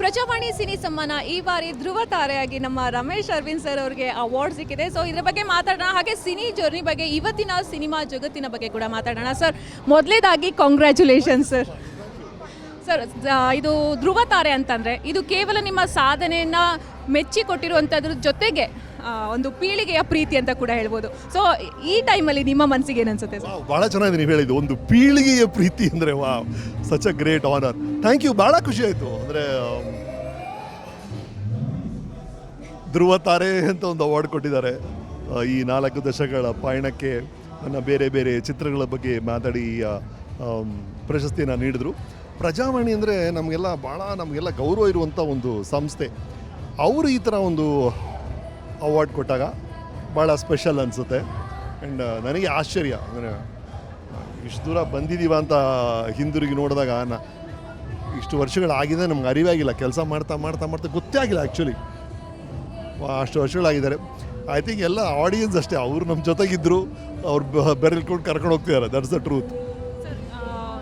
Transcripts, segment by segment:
Prajavani cine ಸಮ್ಮಾನ ಈ ಬಾರಿ ಧ್ರುವ ತಾರೆಯಾಗಿ ನಮ್ಮ ರಮೇಶ್ ಅರವಿಂದ್ ಸರ್ ಅವರಿಗೆ ಅವಾರ್ಡ್ ಸಿಕ್ಕಿದೆ. ಸೊ ಇದ್ರ ಬಗ್ಗೆ ಮಾತಾಡೋಣ, ಹಾಗೆ ಸಿನಿ ಜರ್ನಿ ಬಗ್ಗೆ, ಇವತ್ತಿನ ಸಿನಿಮಾ ಜಗತ್ತಿನ ಬಗ್ಗೆ ಕೂಡ ಮಾತಾಡೋಣ. ಸರ್, ಮೊದಲೇದಾಗಿ ಕಾಂಗ್ರ್ಯಾಚುಲೇಷನ್ಸ್ ಸರ್. ಸರ್, ಇದು ಧ್ರುವ ತಾರೆ ಅಂತಂದರೆ ಇದು ಕೇವಲ ನಿಮ್ಮ ಸಾಧನೆಯನ್ನು ಮೆಚ್ಚಿಕೊಟ್ಟಿರುವಂಥದ್ರ ಜೊತೆಗೆ ಒಂದು ಪೀಳಿಗೆಯ ಪ್ರೀತಿ ಅಂತ ಕೂಡ ಹೇಳ್ಬೋದು. ಸೊ ಈ ಟೈಮಲ್ಲಿ ನಿಮ್ಮ ಮನಸ್ಸಿಗೆ ಏನನ್ಸುತ್ತೆ ಸರ್? ಭಾಳ ಚೆನ್ನಾಗಿ ನೀವು ಹೇಳಿದ್ದು, ಒಂದು ಪೀಳಿಗೆಯ ಪ್ರೀತಿ ಅಂದರೆ ವಾ, such a great honour. Thank you, ಭಾಳ ಖುಷಿ ಆಯಿತು. ಅಂದರೆ ಧ್ರುವ ತಾರೆ ಅಂತ ಒಂದು ಅವಾರ್ಡ್ ಕೊಟ್ಟಿದ್ದಾರೆ. ಈ 4 ದಶಕಗಳ ಪಯಣಕ್ಕೆ ನನ್ನ ಬೇರೆ ಬೇರೆ ಚಿತ್ರಗಳ ಬಗ್ಗೆ ಮಾತಾಡಿ ಪ್ರಶಸ್ತಿಯನ್ನು ನೀಡಿದ್ರು. ಪ್ರಜಾವಾಣಿ ಅಂದರೆ ನಮಗೆಲ್ಲ ಗೌರವ ಇರುವಂಥ ಒಂದು ಸಂಸ್ಥೆ. ಅವರು ಈ ಥರ ಒಂದು ಅವಾರ್ಡ್ ಕೊಟ್ಟಾಗ ಭಾಳ ಸ್ಪೆಷಲ್ ಅನಿಸುತ್ತೆ. ಆ್ಯಂಡ್ ನನಗೆ ಆಶ್ಚರ್ಯ, ಅಂದರೆ ಇಷ್ಟು ದೂರ ಬಂದಿದ್ದೀವ ಅಂತ ಹಿಂದಿರುಗಿ ನೋಡಿದಾಗ ಇಷ್ಟು ವರ್ಷಗಳಾಗಿದೆ, ನಮ್ಗೆ ಅರಿವಾಗಿಲ್ಲ. ಕೆಲಸ ಮಾಡ್ತಾ ಮಾಡ್ತಾ ಮಾಡ್ತಾ ಗೊತ್ತೇ ಆಗಿಲ್ಲ ಆ್ಯಕ್ಚುಲಿ ಅಷ್ಟು ವರ್ಷಗಳಾಗಿದ್ದಾರೆ. ಐ ಥಿಂಕ್ ಎಲ್ಲ ಆಡಿಯನ್ಸ್ ಅಷ್ಟೇ, ಅವರು ನಮ್ಮ ಜೊತೆಗಿದ್ದರು, ಅವ್ರು ಬೆರಳ್ಕೊಂಡು ಕರ್ಕೊಂಡು ಹೋಗ್ತಿದ್ದಾರೆ. That's the truth.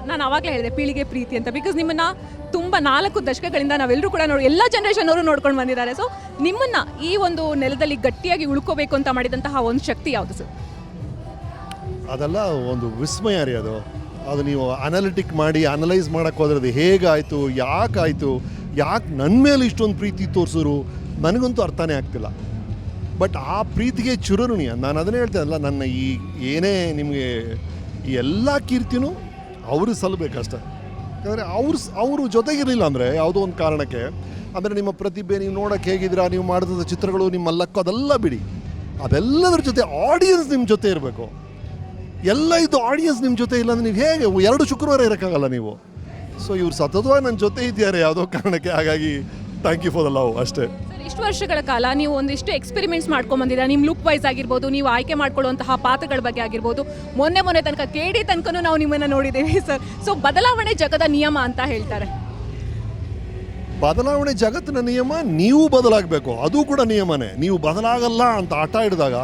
ನಾನು ಆವಾಗಲೇ ಹೇಳಿದೆ ಪೀಳಿಗೆ ಪ್ರೀತಿ ಅಂತ, ಬಿಕಾಸ್ ನಿಮ್ಮನ್ನು ತುಂಬ 4 ದಶಕಗಳಿಂದ ನಾವೆಲ್ಲರೂ ಕೂಡ ಎಲ್ಲ ಜನ್ರೇಷನ್ ಅವರು ನೋಡ್ಕೊಂಡು ಬಂದಿದ್ದಾರೆ. ಸೊ ನಿಮ್ಮನ್ನು ಈ ಒಂದು ನೆಲದಲ್ಲಿ ಗಟ್ಟಿಯಾಗಿ ಉಳ್ಕೋಬೇಕು ಅಂತ ಮಾಡಿದಂತಹ ಒಂದು ಶಕ್ತಿ ಯಾವುದು ಸರ್? ಅದೆಲ್ಲ ಒಂದು ವಿಸ್ಮಯ ರೀ ಅದು. ನೀವು ಅನಾಲಿಟಿಕ್ ಮಾಡಿ ಅನಲೈಸ್ ಮಾಡೋಕ್ಕೆ ಹೋದ್ರೆ ಅದು ಹೇಗಾಯಿತು, ಯಾಕೆ ನನ್ನ ಮೇಲೆ ಇಷ್ಟೊಂದು ಪ್ರೀತಿ ತೋರಿಸಿದ್ರು ನನಗಂತೂ ಅರ್ಥನೇ ಆಗ್ತಿಲ್ಲ. ಬಟ್ ಆ ಪ್ರೀತಿಗೆ ಚಿರಋಣಿ. ನಾನು ಅದನ್ನೇ ಹೇಳ್ತೇನಲ್ಲ, ನನ್ನ ಈ ಏನೇ ನಿಮಗೆ ಈ ಎಲ್ಲ ಕೀರ್ತಿನೂ ಅವರು ಸಲ್ಲಬೇಕಷ್ಟೆ. ಯಾಕಂದರೆ ಅವರು ಜೊತೆಗಿರಲಿಲ್ಲ ಅಂದರೆ ಯಾವುದೋ ಒಂದು ಕಾರಣಕ್ಕೆ, ಅಂದರೆ ನಿಮ್ಮ ಪ್ರತಿಭೆ, ನೀವು ನೋಡೋಕ್ಕೆ ಹೇಗಿದ್ದೀರಾ, ನೀವು ಮಾಡಿದ ಚಿತ್ರಗಳು, ನಿಮ್ಮ ಲಕ್ಕು, ಅದೆಲ್ಲ ಬಿಡಿ. ಅದೆಲ್ಲದ್ರ ಜೊತೆ ಆಡಿಯನ್ಸ್ ನಿಮ್ಮ ಜೊತೆ ಇರಬೇಕು. ಎಲ್ಲ ಇದು ಆಡಿಯನ್ಸ್ ನಿಮ್ಮ ಜೊತೆ ಇಲ್ಲ ಅಂದರೆ ನೀವು ಹೇಗೆ 2 ಶುಕ್ರವಾರ ಇರೋಕ್ಕಾಗಲ್ಲ ನೀವು. ಸೊ ಇವ್ರು ಸತತವಾಗಿ ನನ್ನ ಜೊತೆ ಇದ್ದಾರೆ ಯಾವುದೋ ಕಾರಣಕ್ಕೆ. ಹಾಗಾಗಿ thank you for the love ಅಷ್ಟೇ. ಇಷ್ಟು ವರ್ಷಗಳ ಕಾಲ ನೀವು ಒಂದಿಷ್ಟು ಎಕ್ಸ್ಪೆರಿಮೆಂಟ್ಸ್ ಮಾಡ್ಕೊಂಡ್ಬಂದಿದ್ದೀರಾ. ನಿಮ್ಮ ಲುಕ್ ವೈಸ್ ಆಗಿರ್ಬೋದು, ನೀವು ಆಯ್ಕೆ ಮಾಡ್ಕೊಳ್ಳುವಂತಹ ಪಾತ್ರಗಳ ಬಗ್ಗೆ ಆಗಿರ್ಬೋದು, ಮೊನ್ನೆ ತನಕ ಕೇಡಿ ತನಕನೂ ನಾವು ನಿಮ್ಮನ್ನು ನೋಡಿದ್ದೀವಿ ಸರ್. ಸೊ ಬದಲಾವಣೆ ಜಗದ ನಿಯಮ ಅಂತ ಹೇಳ್ತಾರೆ. ಬದಲಾವಣೆ ಜಗತ್ತಿನ ನಿಯಮ, ನೀವು ಬದಲಾಗಬೇಕು, ಅದು ಕೂಡ ನಿಯಮನೇ. ನೀವು ಬದಲಾಗಲ್ಲ ಅಂತ ಆಟ ಹಿಡಿದಾಗ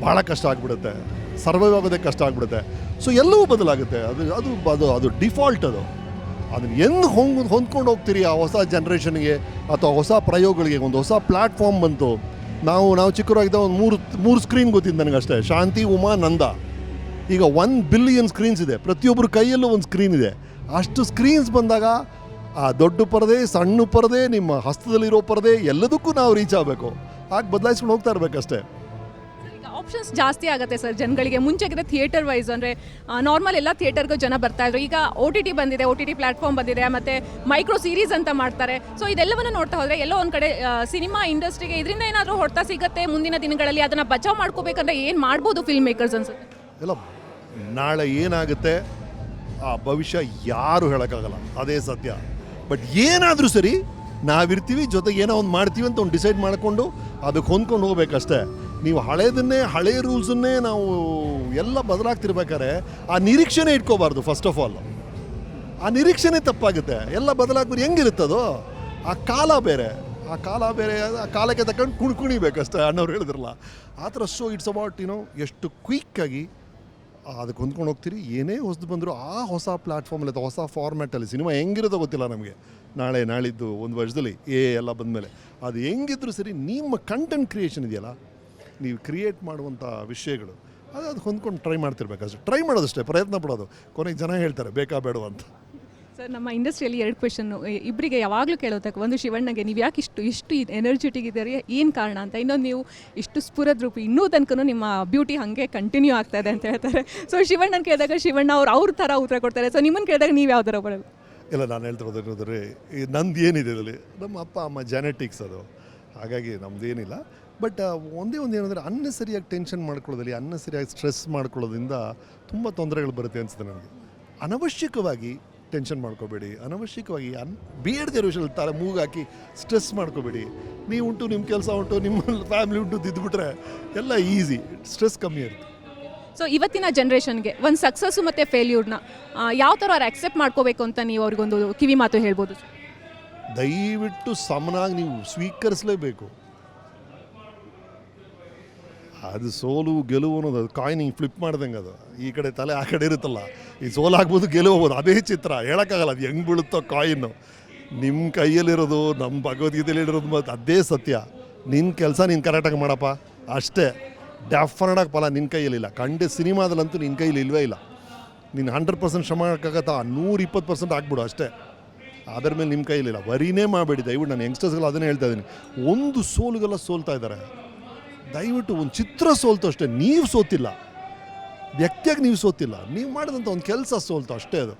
ಭಾಳ ಕಷ್ಟ ಆಗಿಬಿಡುತ್ತೆ, ಸರ್ವೈವ್ ಆಗೋದೇ ಕಷ್ಟ ಆಗಿಬಿಡುತ್ತೆ. ಸೊ ಎಲ್ಲವೂ ಬದಲಾಗುತ್ತೆ. ಅದು ಡಿಫಾಲ್ಟ್. ಅದನ್ನು ಎಂದು ಹೊಂದ್ಕೊಂಡು ಹೋಗ್ತೀರಿ ಆ ಹೊಸ ಜನ್ರೇಷನ್ಗೆ ಅಥವಾ ಹೊಸ ಪ್ರಯೋಗಗಳಿಗೆ. ಒಂದು ಹೊಸ ಪ್ಲ್ಯಾಟ್ಫಾರ್ಮ್ ಬಂತು. ನಾವು ಚಿಕ್ಕವರಾಗಿದ್ದ ಒಂದು ಮೂರು ಸ್ಕ್ರೀನ್ ಗೊತ್ತಿದ್ದು ನನಗಷ್ಟೇ, ಶಾಂತಿ, ಉಮಾ, ನಂದ. ಈಗ 1 ಬಿಲಿಯನ್ ಸ್ಕ್ರೀನ್ಸ್ ಇದೆ, ಪ್ರತಿಯೊಬ್ಬರ ಕೈಯಲ್ಲೂ ಒಂದು ಸ್ಕ್ರೀನ್ ಇದೆ. ಅಷ್ಟು ಸ್ಕ್ರೀನ್ಸ್ ಬಂದಾಗ ಆ ದೊಡ್ಡ ಪರದೆ, ಸಣ್ಣ ಪರದೆ, ನಿಮ್ಮ ಹಸ್ತದಲ್ಲಿರೋ ಪರದೆ, ಎಲ್ಲದಕ್ಕೂ ನಾವು ರೀಚ್ ಆಗಬೇಕು. ಹಾಗೆ ಬದಲಾಯಿಸ್ಕೊಂಡು ಹೋಗ್ತಾ ಇರಬೇಕಷ್ಟೇ. ಆಪ್ಷನ್ಸ್ ಜಾಸ್ತಿ ಆಗುತ್ತೆ ಸರ್ ಜನಗಳಿಗೆ. ಮುಂಚೆಗಿದ್ರೆ ಥಿಯೇಟರ್ ವೈಸ್ ಅಂದರೆ ನಾರ್ಮಲ್ ಎಲ್ಲ ಥಿಯೇಟರ್ಗೂ ಜನ ಬರ್ತಾಯಿದ್ರು. ಈಗ OTT ಬಂದಿದೆ, OTT ಪ್ಲ್ಯಾಟ್ಫಾರ್ಮ್ ಬಂದಿದೆ, ಮತ್ತು ಮೈಕ್ರೋ ಸೀರೀಸ್ ಅಂತ ಮಾಡ್ತಾರೆ. ಸೊ ಇದೆಲ್ಲವನ್ನು ನೋಡ್ತಾ ಹೋದರೆ ಎಲ್ಲೋ ಒಂದು ಕಡೆ ಸಿನಿಮಾ ಇಂಡಸ್ಟ್ರಿಗೆ ಇದರಿಂದ ಏನಾದರೂ ಹೊಡ್ತಾ ಸಿಗುತ್ತೆ ಮುಂದಿನ ದಿನಗಳಲ್ಲಿ. ಅದನ್ನು ಬಚಾವ್ ಮಾಡ್ಕೋಬೇಕಂದ್ರೆ ಏನು ಮಾಡ್ಬೋದು ಫಿಲ್ಮ್ ಮೇಕರ್ಸ್ ಅನ್ಸುತ್ತೆ? ಎಲ್ಲ ನಾಳೆ ಏನಾಗುತ್ತೆ ಆ ಭವಿಷ್ಯ ಯಾರು ಹೇಳೋಕ್ಕಾಗಲ್ಲ, ಅದೇ ಸತ್ಯ. ಬಟ್ ಏನಾದರೂ ಸರಿ, ನಾವಿರ್ತೀವಿ, ಜೊತೆಗೆ ಏನೋ ಒಂದು ಮಾಡ್ತೀವಿ ಅಂತ ಒಂದು ಡಿಸೈಡ್ ಮಾಡಿಕೊಂಡು ಅದಕ್ಕೆ ಹೊಂದ್ಕೊಂಡು ಹೋಗ್ಬೇಕಷ್ಟೇ. ನೀವು ಹಳೆ ರೂಲ್ಸನ್ನೇ ನಾವು ಎಲ್ಲ ಬದಲಾಗ್ತಿರ್ಬೇಕಾದ್ರೆ ಆ ನಿರೀಕ್ಷೆನೇ ಇಟ್ಕೋಬಾರ್ದು. ಫಸ್ಟ್ ಆಫ್ ಆಲ್ ಆ ನಿರೀಕ್ಷೆನೇ ತಪ್ಪಾಗುತ್ತೆ. ಎಲ್ಲ ಬದಲಾಗ್ಬಿಟ್ಟು ಹೆಂಗಿರುತ್ತದೋ ಆ ಕಾಲ ಬೇರೆ, ಆ ಕಾಲಕ್ಕೆ ತಗೊಂಡು ಕುಣಿಬೇಕಷ್ಟೇ. ಅಣ್ಣವ್ರು ಹೇಳಿದ್ರಲ್ಲ ಆ ಥರ. ಸೊ ಇಟ್ಸ್ ಅಬೌಟ್ ಎಷ್ಟು ಕ್ವಿಕ್ಕಾಗಿ ಅದಕ್ಕೆ ಹೊಂದ್ಕೊಂಡು ಹೋಗ್ತೀರಿ. ಏನೇ ಹೊಸದು ಬಂದರೂ ಆ ಹೊಸ ಪ್ಲ್ಯಾಟ್ಫಾರ್ಮಲ್ಲಿ ಅಥವಾ ಹೊಸ ಫಾರ್ಮ್ಯಾಟಲ್ಲಿ ಸಿನಿಮಾ ಹೆಂಗಿರೋದೋ ಗೊತ್ತಿಲ್ಲ ನಮಗೆ. ನಾಳಿದ್ದು ಒಂದು ವರ್ಷದಲ್ಲಿ ಎಲ್ಲ ಬಂದಮೇಲೆ ಅದು ಹೆಂಗಿದ್ರು ಸರಿ, ನಿಮ್ಮ ಕಂಟೆಂಟ್ ಕ್ರಿಯೇಷನ್ ಇದೆಯಲ್ಲ, ನೀವು ಕ್ರಿಯೇಟ್ ಮಾಡುವಂಥ ವಿಷಯಗಳು ಅದು ಹೊಂದ್ಕೊಂಡು ಟ್ರೈ ಮಾಡ್ತಿರ್ಬೇಕಷ್ಟೆ. ಟ್ರೈ ಮಾಡೋದಷ್ಟೇ, ಪ್ರಯತ್ನ ಪಡೋದು. ಕೊನೆಗೆ ಜನ ಹೇಳ್ತಾರೆ ಬೇಕಾ ಬೇಡ ಅಂತ. ಸರ್, ನಮ್ಮ ಇಂಡಸ್ಟ್ರಿಯಲ್ಲಿ 2 ಕ್ವೆಶನ್ನು ಇಬ್ಬರಿಗೆ ಯಾವಾಗಲೂ ಕೇಳೋತಕ್ಕ. ಒಂದು, ಶಿವಣ್ಣಗೆ ನೀವು ಯಾಕೆ ಇಷ್ಟು ಎನರ್ಜೆಟಿಕ್ ಇದ್ದೀರಿ, ಏನು ಕಾರಣ ಅಂತ. ಇನ್ನೊಂದು, ನೀವು ಇಷ್ಟು ಸ್ಫುರದ್ರೂಪಿ, ಇನ್ನೂ ತನಕ ನಿಮ್ಮ ಬ್ಯೂಟಿ ಹಾಗೆ ಕಂಟಿನ್ಯೂ ಆಗ್ತಾ ಇದೆ ಅಂತ ಹೇಳ್ತಾರೆ. ಸೊ ಶಿವಣ್ಣನ ಕೇಳಿದಾಗ ಶಿವಣ್ಣ ಅವ್ರ ಥರ ಉತ್ತರ ಕೊಡ್ತಾರೆ. ಸೊ ನಿಮ್ಮನ್ನು ಕೇಳಿದಾಗ ನೀವು ಯಾವ ಥರ ಬರೋದು? ಇಲ್ಲ, ನಾನು ಹೇಳ್ತಿರೋದ್ರೆ ನಂದು ಏನಿದೆ ಇದರಲ್ಲಿ, ನಮ್ಮ ಅಪ್ಪ ಅಮ್ಮ ಜೆನೆಟಿಕ್ಸ್ ಅದು. ಹಾಗಾಗಿ ನಮ್ದು ಏನಿಲ್ಲ. ಬಟ್ ಒಂದೇ ಏನಂದರೆ, ಅನ್ನೆಸರಿಯಾಗಿ ಟೆನ್ಷನ್ ಮಾಡ್ಕೊಳ್ಳೋದಲ್ಲಿ, ಅನ್ನೆಸರಿಯಾಗಿ ಸ್ಟ್ರೆಸ್ ಮಾಡ್ಕೊಳ್ಳೋದ್ರಿಂದ ತುಂಬ ತೊಂದರೆಗಳು ಬರುತ್ತೆ ಅನಿಸುತ್ತೆ ನನಗೆ. ಅನವಶ್ಯಕವಾಗಿ ಟೆನ್ಷನ್ ಮಾಡ್ಕೋಬೇಡಿ, ಅನವಶ್ಯಕವಾಗಿ ಬೇಡದೇ ಇರೋ ವಿಷಯ ತರ ಮೂಗಾಕಿ ಸ್ಟ್ರೆಸ್ ಮಾಡ್ಕೋಬೇಡಿ. ನೀವು ಉಂಟು, ನಿಮ್ಮ ಕೆಲಸ ಉಂಟು, ನಿಮ್ಮ ಫ್ಯಾಮಿಲಿ ಉಂಟು, ತಿದ್ದುಬಿಟ್ರೆ ಎಲ್ಲ ಈಸಿ, ಸ್ಟ್ರೆಸ್ ಕಮ್ಮಿ ಇರುತ್ತೆ. ಸೊ ಇವತ್ತಿನ ಜನ್ರೇಷನ್ಗೆ ಒಂದು ಸಕ್ಸಸ್ಸು ಮತ್ತು ಫೇಲ್ಯೂರ್ನ ಯಾವ ಥರ ಅವ್ರು ಅಕ್ಸೆಪ್ಟ್ ಮಾಡ್ಕೋಬೇಕು ಅಂತ ನೀವು ಅವ್ರಿಗೊಂದು ಕಿವಿ ಮಾತು ಹೇಳ್ಬೋದು? ದಯವಿಟ್ಟು ಸಮನಾಗಿ ನೀವು ಸ್ವೀಕರಿಸಲೇಬೇಕು. ಅದು ಸೋಲು ಗೆಲುವು ಅನ್ನೋದು ಕಾಯಿನ್ ಹಿಂಗೆ ಫ್ಲಿಪ್ ಮಾಡ್ದಂಗೆ, ಅದು ಈ ಕಡೆ ತಲೆ ಆ ಕಡೆ ಇರುತ್ತಲ್ಲ. ಈ ಸೋಲಾಗ್ಬೋದು, ಗೆಲುವು ಆಗ್ಬೋದು, ಅದೇ ಚಿತ್ರ. ಹೇಳೋಕ್ಕಾಗಲ್ಲ ಅದು ಹೆಂಗೆ ಬೀಳುತ್ತೋ ಕಾಯಿನ್ನು. ನಿಮ್ಮ ಕೈಯಲ್ಲಿರೋದು ನಮ್ಮ ಭಗವದ್ಗೀತೆಯಲ್ಲಿರೋದು ಮತ್ತು ಅದೇ ಸತ್ಯ. ನಿನ್ನ ಕೆಲಸ ನೀನು ಕರೆಕ್ಟಾಗಿ ಮಾಡಪ್ಪ ಅಷ್ಟೇ. ಡೆಫಿನೆಟಾಗಿ ಫಲ ನಿನ್ನ ಕೈಯಲ್ಲಿಲ್ಲ. ಸಿನಿಮಾದಲ್ಲಂತೂ ನಿನ್ನ ಕೈಯಲ್ಲಿ ಇಲ್ಲವೇ ಇಲ್ಲ. ನೀನು 100% ಶ್ರಮ ಹಾಕೋಕ್ಕಾಗತ್ತಾ? 120% ಹಾಕ್ಬಿಡು ಅಷ್ಟೇ. ಅದರ ಮೇಲೆ ನಿಮ್ಮ ಕೈಯಲ್ಲಿಲ್ಲ. ವರಿನೇ ಮಾಡಬೇಡಿ ದಯವಿಟ್ಟು. ನಾನು ಯಂಗ್ಸ್ಟರ್ಸ್ಗಳು ಅದನ್ನೇ ಹೇಳ್ತಾ ಇದ್ದೀನಿ. ಒಂದು ಸೋಲುಗೆಲ್ಲ ಸೋಲ್ತಾ ಇದ್ದಾರೆ. ದಯವಿಟ್ಟು ಒಂದು ಚಿತ್ರ ಸೋಲ್ತು ಅಷ್ಟೇ. ನೀವು ಸೋತಿಲ್ಲ, ವ್ಯಕ್ತಿಯಾಗಿ ನೀವು ಸೋತಿಲ್ಲ, ನೀವು ಮಾಡಿದಂಥ ಒಂದು ಕೆಲಸ ಸೋಲ್ತು ಅಷ್ಟೇ ಅದು.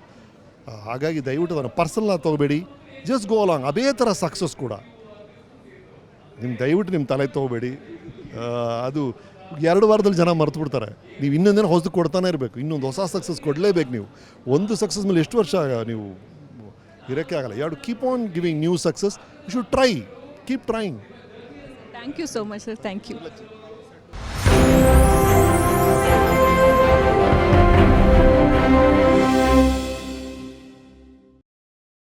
ಹಾಗಾಗಿ ದಯವಿಟ್ಟು ಅದನ್ನು ಪರ್ಸನಲ್ ತೊಗೋಬೇಡಿ. Just go along. ಅದೇ ಥರ ಸಕ್ಸಸ್ ಕೂಡ ದಯವಿಟ್ಟು ನಿಮ್ಮ ತಲೆ ತೊಗೋಬೇಡಿ. ಅದು 2 ವಾರದಲ್ಲಿ ಜನ ಮರ್ತು ಬಿಡ್ತಾರೆ. ನೀವು ಇನ್ನೊಂದೇನೋ ಹೊಸದು ಕೊಡ್ತಾನೆ ಇರಬೇಕು. ಇನ್ನೊಂದು ಹೊಸ ಸಕ್ಸಸ್ ಕೊಡಲೇಬೇಕು. ನೀವು ಒಂದು ಸಕ್ಸಸ್ ಮೇಲೆ ಎಷ್ಟು ವರ್ಷ ನೀವು ಇರೋಕ್ಕೆ ಆಗಲ್ಲ. You have to keep on giving new success. You should try, keep trying. Thank you so much sir. Thank you.